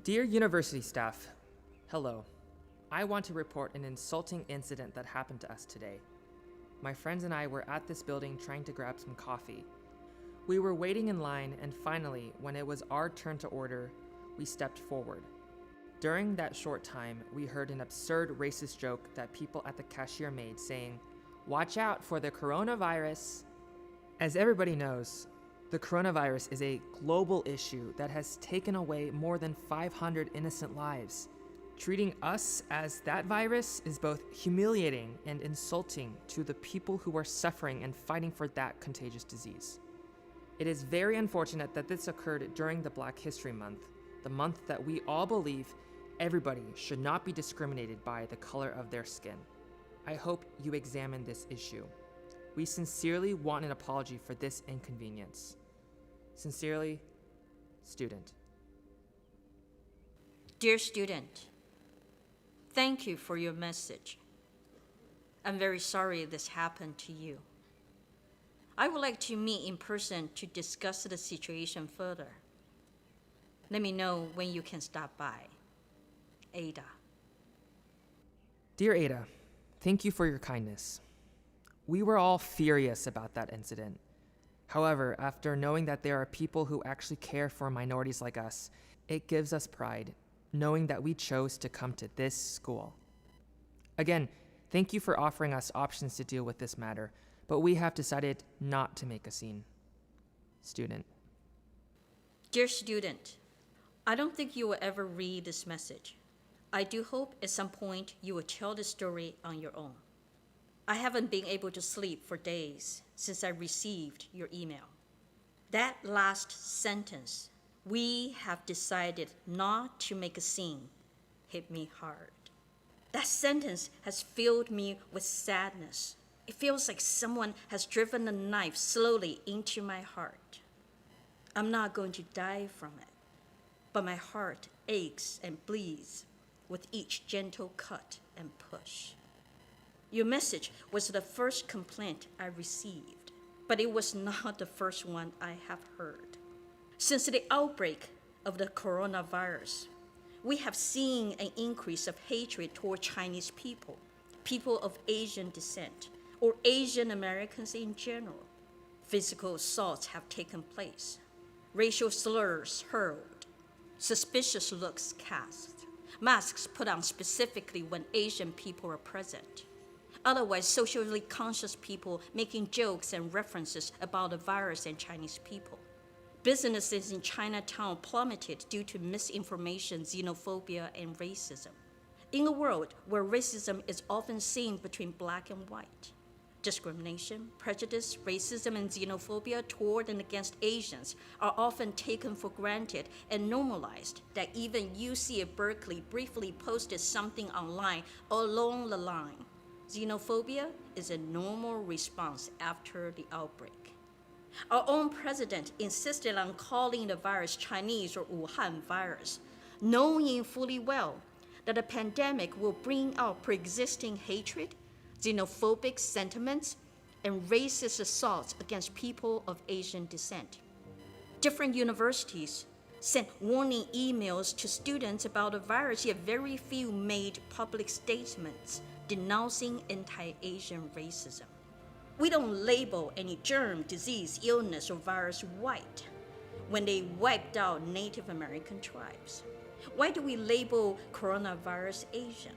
Dear university staff, hello. I want to report an insulting incident that happened to us today. My friends and I were at this building trying to grab some coffee. We were waiting in line, and finally, when it was our turn to order, we stepped forward. During that short time, we heard an absurd racist joke that people at the cashier made saying, "Watch out for the coronavirus." As everybody knows, the coronavirus is a global issue that has taken away more than 500 innocent lives. Treating us as that virus is both humiliating and insulting to the people who are suffering and fighting for that contagious disease. It is very unfortunate that this occurred during the Black History Month, the month that we all believe everybody should not be discriminated by the color of their skin. I hope you examine this issue. We sincerely want an apology for this inconvenience. Sincerely, student. Dear student, thank you for your message. I'm very sorry this happened to you. I would like to meet in person to discuss the situation further. Let me know when you can stop by. Ada. Dear Ada, thank you for your kindness. We were all furious about that incident. However, after knowing that there are people who actually care for minorities like us, it gives us pride, knowing that we chose to come to this school. Again, thank you for offering us options to deal with this matter, but we have decided not to make a scene. Student. Dear student, I don't think you will ever read this message. I do hope at some point you will tell the story on your own. I haven't been able to sleep for days since I received your email. That last sentence, "We have decided not to make a scene," hit me hard. That sentence has filled me with sadness. It feels like someone has driven a knife slowly into my heart. I'm not going to die from it, but my heart aches and bleeds with each gentle cut and push. Your message was the first complaint I received, but it was not the first one I have heard. Since the outbreak of the coronavirus, we have seen an increase of hatred toward Chinese people, people of Asian descent, or Asian Americans in general. Physical assaults have taken place, racial slurs hurled, suspicious looks cast, masks put on specifically when Asian people are present. Otherwise, socially conscious people making jokes and references about the virus and Chinese people. Businesses in Chinatown plummeted due to misinformation, xenophobia, and racism. In a world where racism is often seen between black and white, discrimination, prejudice, racism, and xenophobia toward and against Asians are often taken for granted and normalized that even UC at Berkeley briefly posted something online along the line. Xenophobia is a normal response after the outbreak. Our own president insisted on calling the virus Chinese or Wuhan virus, knowing fully well that a pandemic will bring out pre-existing hatred, xenophobic sentiments, and racist assaults against people of Asian descent. Different universities sent warning emails to students about the virus, yet very few made public statements denouncing anti-Asian racism. We don't label any germ, disease, illness, or virus white when they wiped out Native American tribes. Why do we label coronavirus Asian?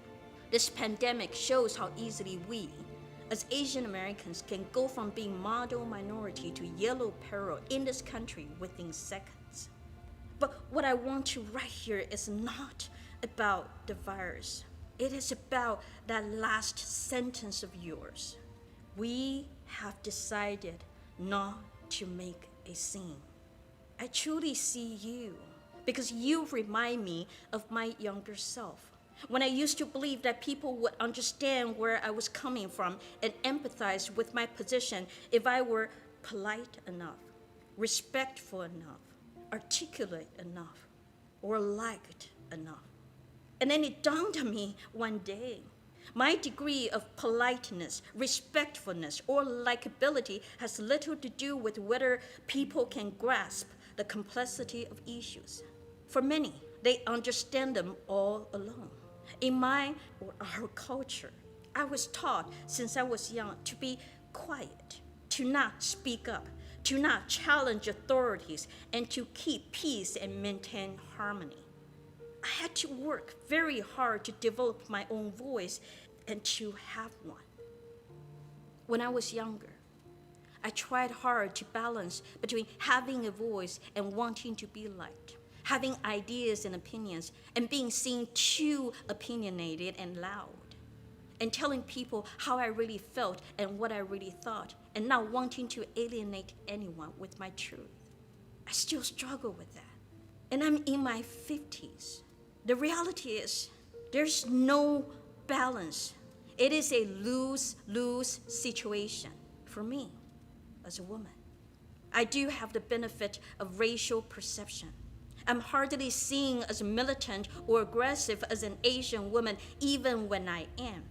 This pandemic shows how easily we, as Asian Americans, can go from being model minority to yellow peril in this country within seconds. But what I want to write here is not about the virus. It is about that last sentence of yours. We have decided not to make a scene. I truly see you because you remind me of my younger self. When I used to believe that people would understand where I was coming from and empathize with my position if I were polite enough, respectful enough, articulate enough, or liked enough. And then it dawned on me one day. My degree of politeness, respectfulness, or likability has little to do with whether people can grasp the complexity of issues. For many, they understand them all alone. In my or our culture, I was taught since I was young to be quiet, to not speak up, to not challenge authorities, and to keep peace and maintain harmony. I had to work very hard to develop my own voice and to have one. When I was younger, I tried hard to balance between having a voice and wanting to be liked, having ideas and opinions and being seen too opinionated and loud, and telling people how I really felt and what I really thought, and not wanting to alienate anyone with my truth. I still struggle with that. And I'm in my 50s. The reality is, there's no balance. It is a lose-lose situation for me as a woman. I do have the benefit of racial perception. I'm hardly seen as militant or aggressive as an Asian woman, even when I am,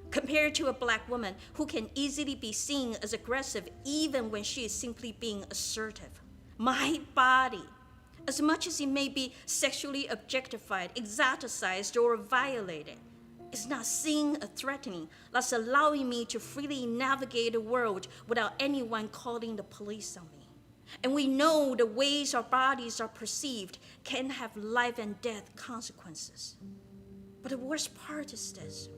compared to a Black woman who can easily be seen as aggressive even when she is simply being assertive. My body, as much as it may be sexually objectified, exoticized, or violated, is not seen as threatening, thus allowing me to freely navigate the world without anyone calling the police on me. And we know the ways our bodies are perceived can have life and death consequences. But the worst part is this.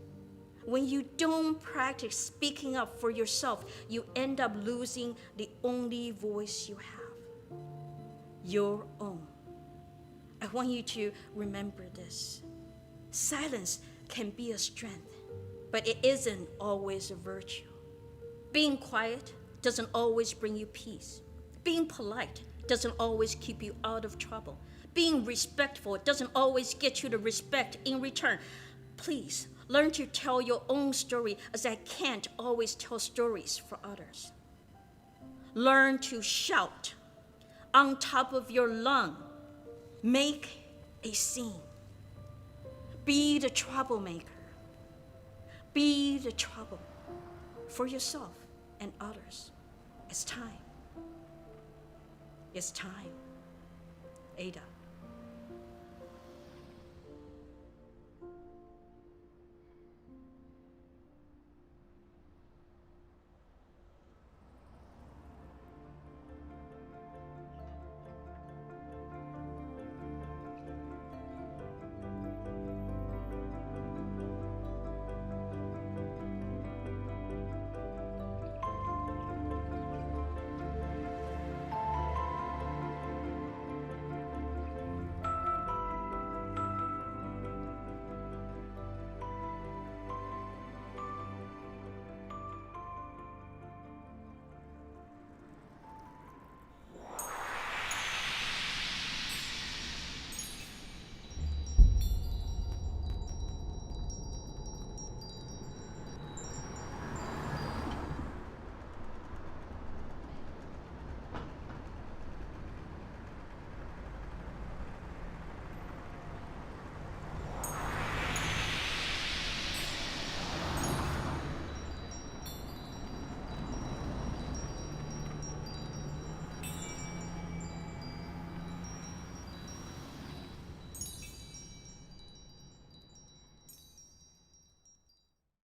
When you don't practice speaking up for yourself, you end up losing the only voice you have, your own. I want you to remember this. Silence can be a strength, but it isn't always a virtue. Being quiet doesn't always bring you peace. Being polite doesn't always keep you out of trouble. Being respectful doesn't always get you the respect in return. Please, learn to tell your own story, as I can't always tell stories for others. Learn to shout on top of your lung. Make a scene. Be the troublemaker. Be the trouble for yourself and others. It's time. It's time. Ada.